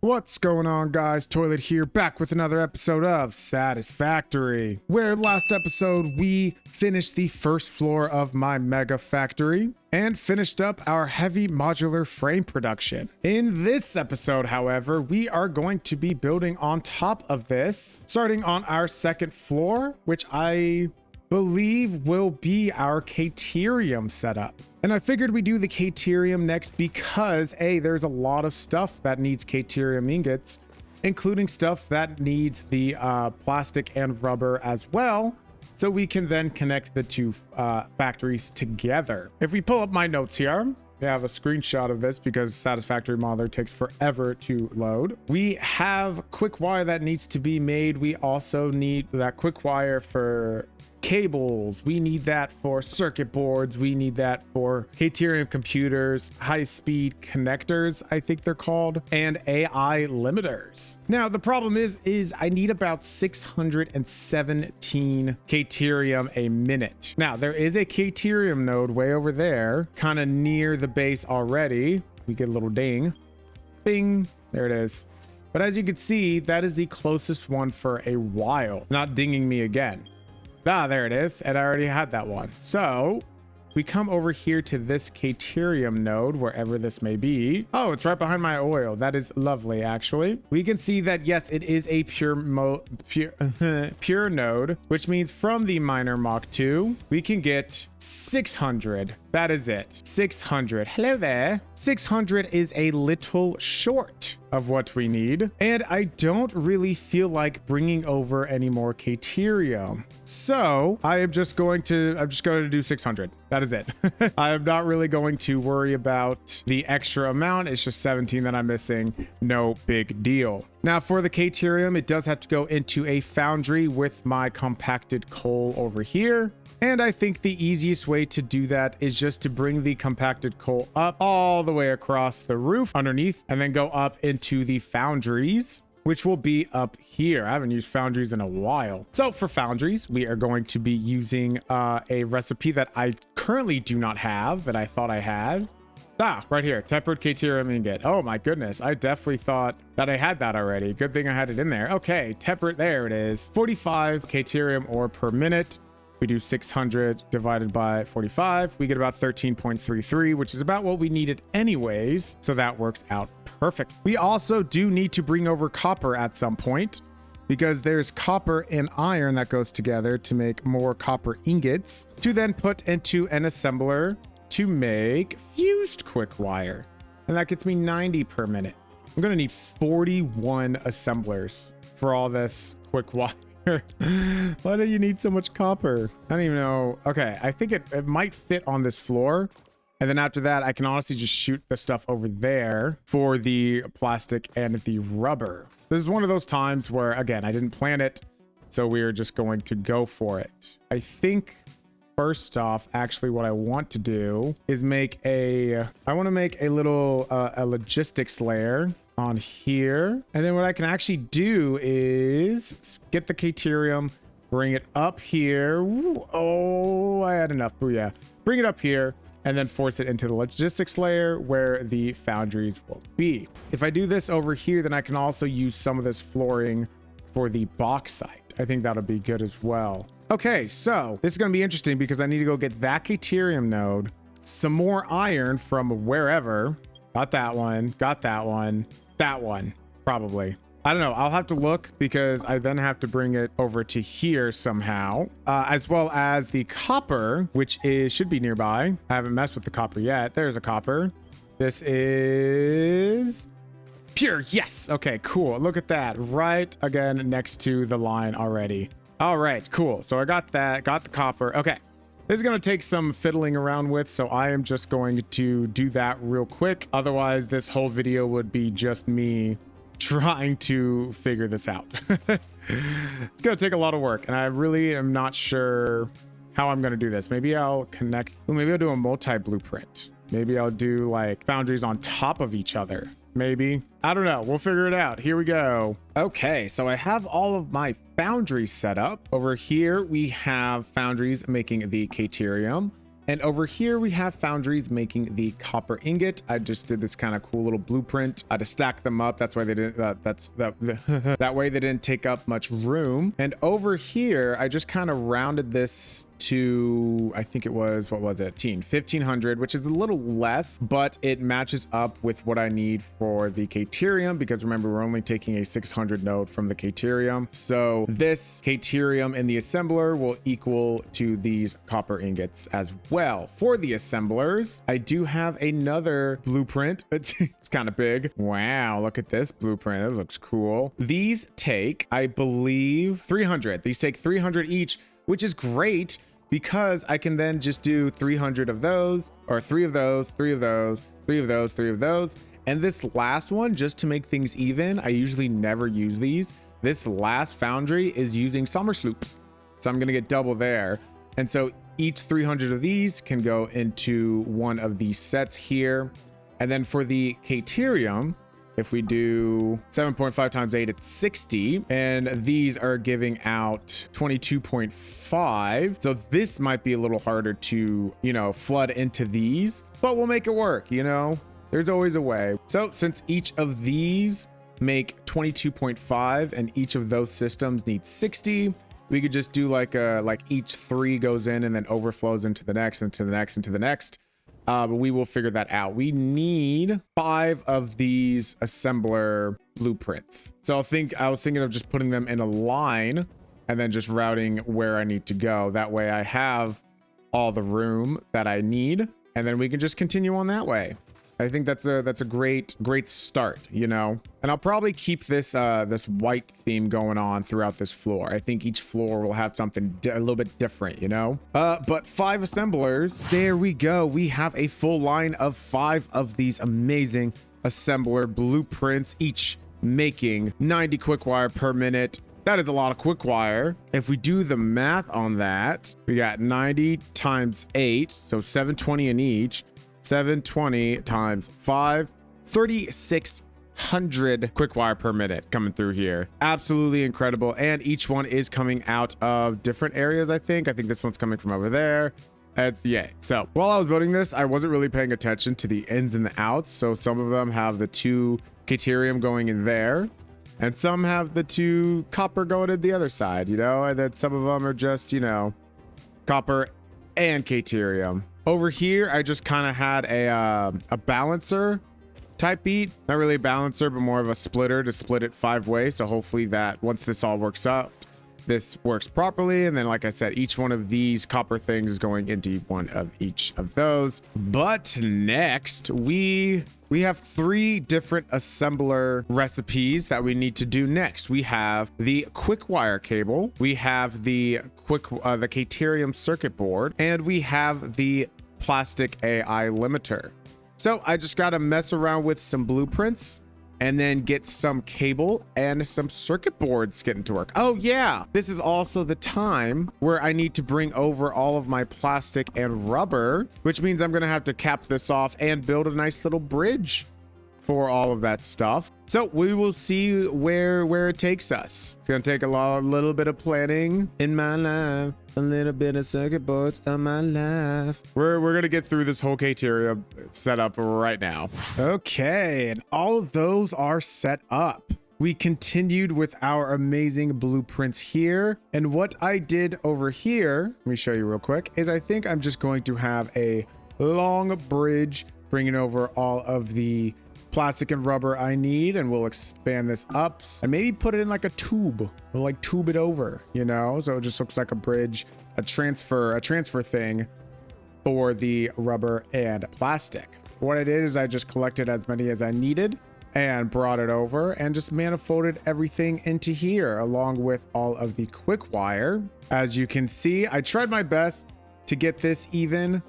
What's going on, guys? Toilet here, back with another episode of Satisfactory, where last episode we finished the first floor of my mega factory and finished up our heavy modular frame production. In this episode, however, we are going to be building on top of this, starting on our second floor, which I believe will be our Caterium setup. And I figured we'd do the Caterium next because there's a lot of stuff that needs Caterium ingots, including stuff that needs the plastic and rubber as well. So we can then connect the two factories together. If we pull up my notes here, we have a screenshot of this because Satisfactory modeler takes forever to load. We have Quickwire that needs to be made. We also need that Quickwire for cables. We need that for circuit boards. We need that for Caterium computers, high-speed connectors, I think they're called, and AI limiters. Now, the problem is I need about 617 Caterium a minute. Now, there is a Caterium node way over there, kind of near the base already. We get a little ding. Bing. There it is. But as you can see, that is the closest one for a while. It's not dinging me again. Ah, there it is. And I already had that one. So we come over here to this Caterium node, wherever this may be. Oh, it's right behind my oil. That is lovely, actually. We can see that, yes, it is a pure node, which means from the Miner Mach 2, we can get 600. That is it. 600. Hello there. 600 is a little short of what we need. And I don't really feel like bringing over any more Caterium. So I'm just going to do 600. That is it. I am not really going to worry about the extra amount. It's just 17 that I'm missing. No big deal. Now for the Caterium, it does have to go into a foundry with my compacted coal over here. And I think the easiest way to do that is just to bring the compacted coal up all the way across the roof underneath and then go up into the foundries, which will be up here. I haven't used foundries in a while. So for foundries, we are going to be using a recipe that I currently do not have that I thought I had. Ah, right here, tempered Caterium ingot. Oh my goodness, I definitely thought that I had that already. Good thing I had it in there. Okay, tempered, there it is. 45 Caterium ore per minute. We do 600 divided by 45. We get about 13.33, which is about what we needed anyways. So that works out perfect. We also do need to bring over copper at some point because there's copper and iron that goes together to make more copper ingots to then put into an assembler to make fused Quickwire. And that gets me 90 per minute. I'm going to need 41 assemblers for all this Quickwire. Why do you need so much copper? I don't even know. Okay, I think it might fit on this floor. And then after that, I can honestly just shoot the stuff over there for the plastic and the rubber. This is one of those times where, again, I didn't plan it. So we're just going to go for it. I think first off, actually what I want to do is make a little a logistics layer on here. And then what I can actually do is get the Caterium, bring it up here. Ooh, oh, I had enough. Booyah. Bring it up here and then force it into the logistics layer where the foundries will be. If I do this over here, then I can also use some of this flooring for the bauxite. I think that'll be good as well. Okay, so this is going to be interesting because I need to go get that Caterium node, some more iron from wherever. Got that one, that one, probably. I don't know. I'll have to look because I then have to bring it over to here somehow, as well as the copper, which should be nearby. I haven't messed with the copper yet. There's a copper. This is pure. Yes. Okay, cool. Look at that. Right again next to the line already. All right, cool. So I got that, got the copper. Okay. This is going to take some fiddling around with, so I am just going to do that real quick. Otherwise, this whole video would be just me trying to figure this out. It's going to take a lot of work, and I really am not sure how I'm going to do this. Maybe I'll connect. Maybe I'll do a multi-blueprint. Maybe I'll do like foundries on top of each other. Maybe. I don't know. We'll figure it out. Here we go. Okay, so I have all of my foundries set up. Over here, we have foundries making the Caterium. And over here we have foundries making the copper ingot. I just did this kind of cool little blueprint to stack them up. That's why they didn't, that way they didn't take up much room. And over here, I just kind of rounded this to, I think it was, what was it? 1500, which is a little less, but it matches up with what I need for the Caterium, because remember, we're only taking a 600 node from the Caterium. So this Caterium in the assembler will equal to these copper ingots as well. For the assemblers, I do have another blueprint. It's kind of big. Wow, look at this blueprint. This looks cool. These take, I believe, 300. These take 300 each, which is great, because I can then just do 300 of those, or 3 of those, 3 of those, 3 of those, 3 of those. And this last one, just to make things even, I usually never use these. This last foundry is using summer sloops. So I'm gonna get double there. And so each 300 of these can go into one of these sets here. And then for the Caterium, if we do 7.5 times 8, it's 60. And these are giving out 22.5. So this might be a little harder to, you know, flood into these, but we'll make it work, you know? There's always a way. So since each of these make 22.5 and each of those systems needs 60, we could just do like each 3 goes in and then overflows into the next, into the next, into the next. But we will figure that out. We need 5 of these assembler blueprints. So I was thinking of just putting them in a line and then just routing where I need to go. That way I have all the room that I need, and then we can just continue on that way. I think that's a great start, you know. And I'll probably keep this this white theme going on throughout this floor. I think each floor will have something a little bit different, you know. But 5 assemblers. There we go. We have a full line of 5 of these amazing assembler blueprints, each making 90 quickwire per minute. That is a lot of quickwire. If we do the math on that, we got 90 times 8, so 720 in each. 720 times 5, 3,600 quickwire per minute coming through here. Absolutely incredible. And each one is coming out of different areas. I think this one's coming from over there. Yeah. So while I was building this, I wasn't really paying attention to the ins and the outs. So some of them have the 2 Caterium going in there, and some have the 2 copper going in the other side, you know, and then some of them are just, you know, copper and Caterium. Over here, I just kind of had a balancer type beat. Not really a balancer, but more of a splitter to split it 5 ways. So hopefully that once this all works out, this works properly. And then, like I said, each one of these copper things is going into one of each of those. But next, we have 3 different assembler recipes that we need to do next. We have the Quickwire cable, we have the Caterium circuit board, and we have the plastic AI limiter. So I just got to mess around with some blueprints and then get some cable and some circuit boards getting to work. Oh yeah, this is also the time where I need to bring over all of my plastic and rubber, which means I'm gonna have to cap this off and build a nice little bridge for all of that stuff. So we will see where it takes us. It's gonna take a little bit of planning in my life, a little bit of circuit boards in my life. We're gonna get through this whole Caterium setup right now. Okay, and all of those are set up. We continued with our amazing blueprints here. And what I did over here, let me show you real quick, is I think I'm just going to have a long bridge bringing over all of the plastic and rubber I need, and we'll expand this up and maybe put it in like a tube. We'll like tube it over, you know, so it just looks like a bridge, a transfer thing for the rubber and plastic. What I did is I just collected as many as I needed and brought it over and just manifolded everything into here along with all of the Quickwire. As you can see, I tried my best to get this even.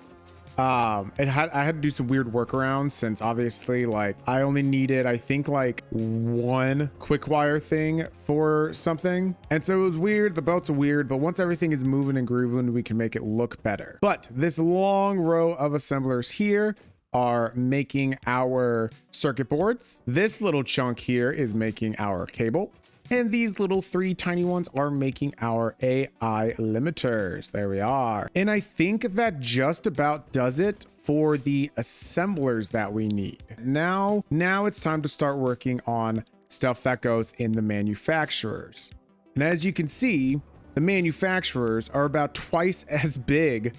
I had to do some weird workarounds, since obviously like I only needed, I think, like 1 Quickwire thing for something, and so it was weird. The belts are weird, but once everything is moving and grooving, we can make it look better. But this long row of assemblers here are making our circuit boards. This little chunk here is making our cable, And these little 3 tiny ones are making our AI limiters. There we are. And I think that just about does it for the assemblers that we need. Now it's time to start working on stuff that goes in the manufacturers. And as you can see, the manufacturers are about twice as big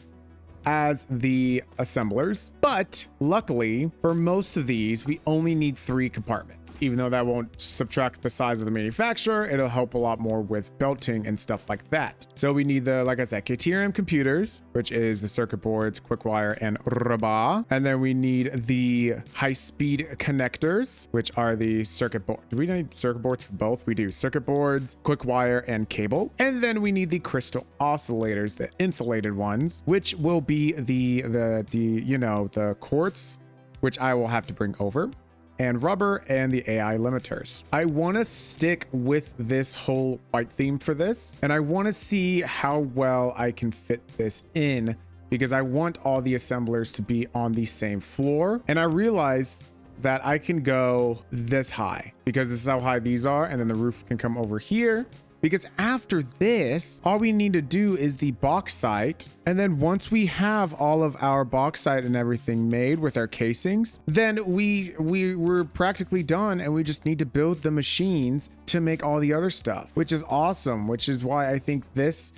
as the assemblers, but luckily for most of these we only need 3 compartments. Even though that won't subtract the size of the manufacturer, it'll help a lot more with belting and stuff like that. So we need the, like I said, KTRM computers, which is the circuit boards, Quickwire and RBA, and then we need the high-speed connectors, which are the circuit board. Do we need circuit boards for both? We do circuit boards, Quickwire, and cable. And then we need the crystal oscillators, the insulated ones, which will be the you know, the quartz, which I will have to bring over, and rubber, and the AI limiters. I want to stick with this whole white theme for this, and I want to see how well I can fit this in, because I want all the assemblers to be on the same floor. And I realize that I can go this high because this is how high these are, and then the roof can come over here. Because after this, all we need to do is the bauxite. And then once we have all of our bauxite and everything made with our casings, then we're practically done, and we just need to build the machines to make all the other stuff, which is awesome, which is why I think this,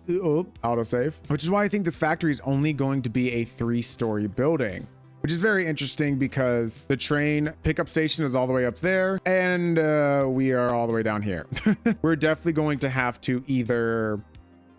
autosave, which is why I think this factory is only going to be a 3-story building. Which is very interesting because the train pickup station is all the way up there, and we are all the way down here. We're definitely going to have to either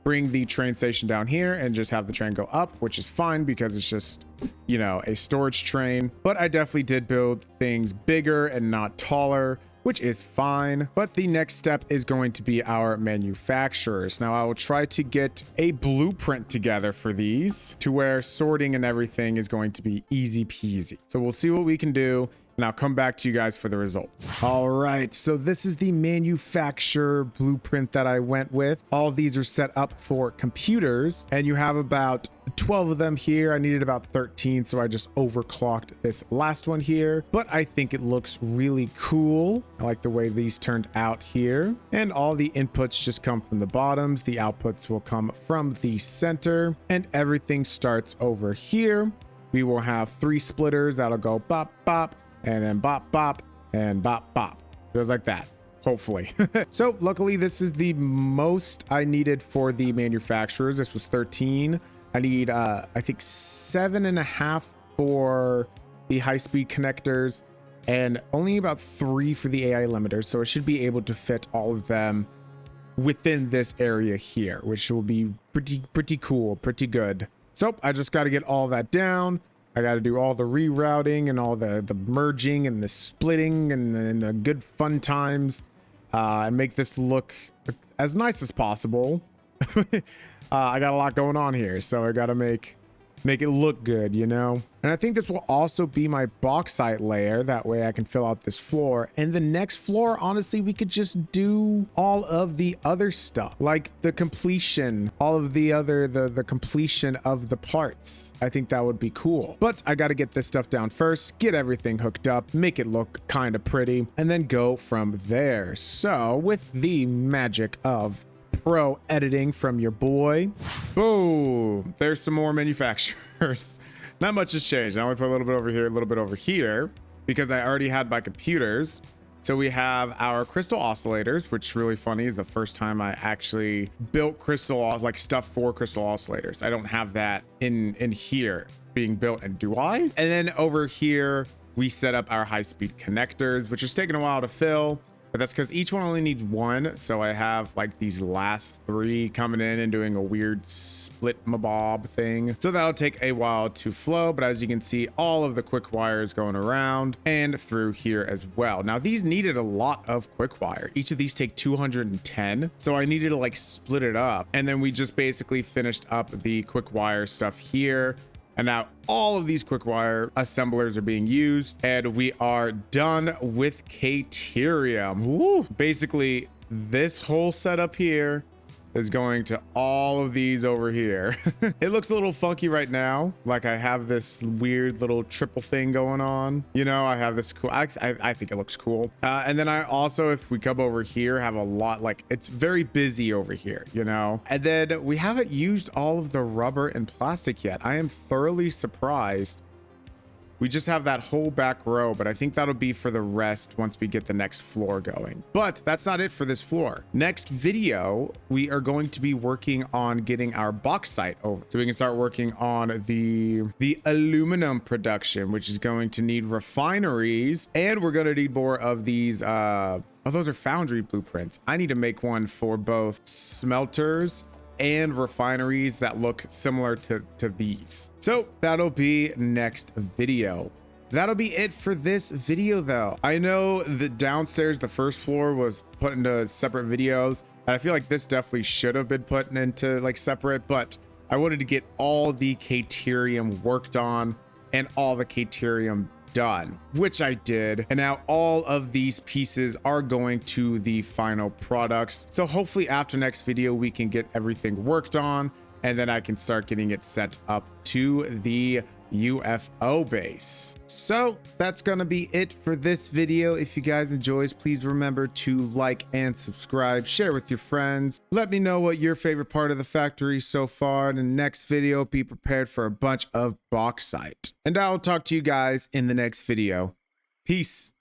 bring the train station down here and just have the train go up, which is fine because it's just, you know, a storage train. But I definitely did build things bigger and not taller, which is fine. But the next step is going to be our manufacturers. Now I will try to get a blueprint together for these to where sorting and everything is going to be easy peasy. So we'll see what we can do, and I'll come back to you guys for the results. All right, so this is the manufacturer blueprint that I went with. All of these are set up for computers, and you have about 12 of them here. I needed about 13, so I just overclocked this last one here, but I think it looks really cool. I like the way these turned out here, and all the inputs just come from the bottoms. The outputs will come from the center, and everything starts over here. We will have 3 splitters that'll go bop, bop, and then bop, bop, and bop, bop. Goes like that, hopefully. So luckily, this is the most I needed for the manufacturers. This was 13. I need, I think 7.5 for the high-speed connectors, and only about 3 for the AI limiters. So it should be able to fit all of them within this area here, which will be pretty cool, pretty good. So I just got to get all that down. I got to do all the rerouting and all the merging and the splitting and the good fun times, and make this look as nice as possible. I got a lot going on here, so I got to make it look good, you know? And I think this will also be my bauxite layer. That way I can fill out this floor. And the next floor, honestly, we could just do all of the other stuff, like the completion, all of the other, the completion of the parts. I think that would be cool. But I got to get this stuff down first, get everything hooked up, make it look kind of pretty, and then go from there. So with the magic of pro editing from your boy, boom, there's some more manufacturers. Not much has changed. I only put a little bit over here, a little bit over here, because I already had my computers. So we have our crystal oscillators, which really funny is the first time I actually built like stuff for crystal oscillators. I don't have that in here being built, and do I? And then over here we set up our high-speed connectors, which is taking a while to fill. But that's because each one only needs 1. So I have like these last 3 coming in and doing a weird split mabob thing. So that'll take a while to flow. But as you can see, all of the quick wires going around and through here as well. Now these needed a lot of quick wire. Each of these take 210. So I needed to like split it up. And then we just basically finished up the quick wire stuff here. And now all of these Quickwire assemblers are being used, and we are done with Caterium. Woo! Basically, this whole setup here is going to all of these over here. It looks a little funky right now. Like I have this weird little triple thing going on. You know, I have this cool, I think it looks cool. And then I also, if we come over here, have a lot, like it's very busy over here, you know? And then we haven't used all of the rubber and plastic yet. I am thoroughly surprised. We just have that whole back row, but I think that'll be for the rest once we get the next floor going. But that's not it for this floor. Next video, we are going to be working on getting our bauxite over so we can start working on the aluminum production, which is going to need refineries, and we're going to need more of these oh, those are foundry blueprints. I need to make one for both smelters and refineries that look similar to these. So that'll be next video. That'll be it for this video though. I know that downstairs, the first floor was put into separate videos. And I feel like this definitely should have been put into like separate, but I wanted to get all the Caterium worked on and all the Caterium done, which I did. And now all of these pieces are going to the final products. So hopefully after next video, we can get everything worked on and then I can start getting it set up to the UFO base. So that's gonna be it for this video. If you guys enjoyed, please remember to like and subscribe, share with your friends. Let me know what your favorite part of the factory so far. In the next video, be prepared for a bunch of bauxite. And I'll talk to you guys in the next video. Peace.